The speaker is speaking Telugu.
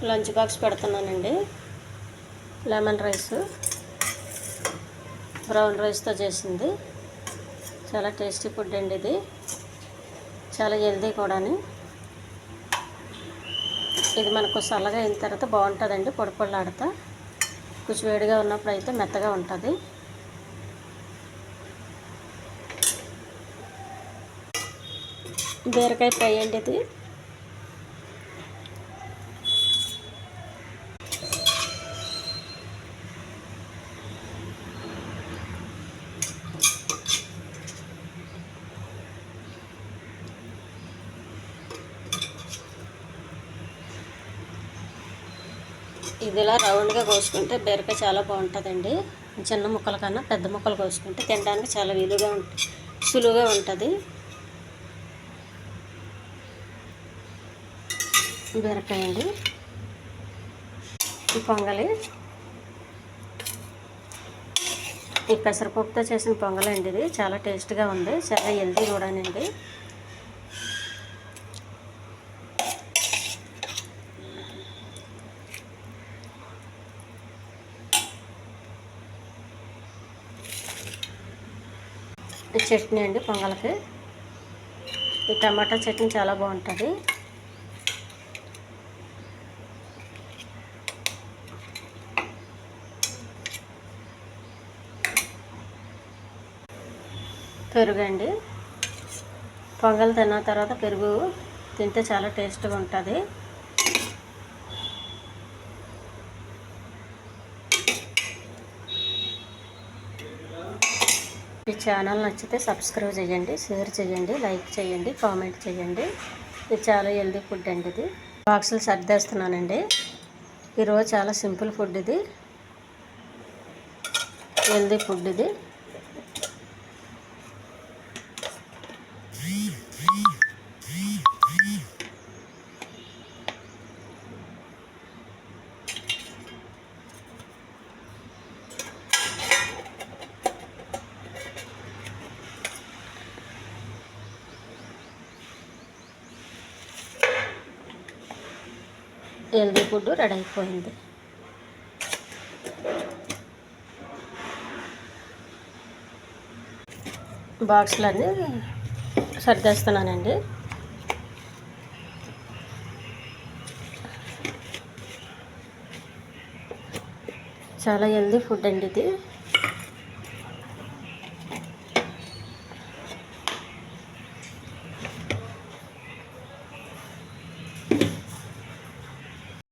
లంచ్ బాక్స్ పెడుతున్నానండి. లెమన్ రైస్, బ్రౌన్ రైస్తో చేసింది. చాలా టేస్టీ ఫుడ్ అండి ఇది. చాలా హెల్దీ కూడాని. ఇది మనకు చల్లగా అయిన తర్వాత బాగుంటుందండి. పొడి పొడిలాడుతా కొంచెం వేడిగా ఉన్నప్పుడు అయితే మెత్తగా ఉంటుంది. బీరకాయ ఫ్రై అండి ఇది. ఇది ఇలా రౌండ్గా కోసుకుంటే బీరకాయ చాలా బాగుంటుందండి. చిన్న ముక్కల కన్నా పెద్ద ముక్కలు కోసుకుంటే తినడానికి చాలా వీలుగా సులువుగా ఉంటుంది. బీరకాయ అండి. ఈ పొంగలి ఈ పెసరపప్పుతో చేసిన పొంగలండి. ఇది చాలా టేస్ట్గా ఉంది. చాలా హెల్దీ కూడానండి. చట్నీ అండి పొంగల్కి. ఈ టమాటా చట్నీ చాలా బాగుంటుంది. పెరుగు అండి. పొంగల్ తిన్న తర్వాత పెరుగు తింటే చాలా టేస్ట్గా ఉంటుంది. ఈ ఛానల్ నచ్చితే సబ్స్క్రైబ్ చేయండి, షేర్ చేయండి, లైక్ చేయండి, కామెంట్ చేయండి. ఇది చాలా హెల్దీ ఫుడ్ అండి. ఇది బాక్సులు సర్దేస్తున్నానండి. ఈరోజు చాలా సింపుల్ ఫుడ్ ఇది. హెల్దీ ఫుడ్ ఇది. హెల్దీ ఫుడ్ రెడీ అయిపోయింది. బాక్సులన్నీ సర్దేస్తున్నానండి. చాలా హెల్దీ ఫుడ్ అండి ఇది.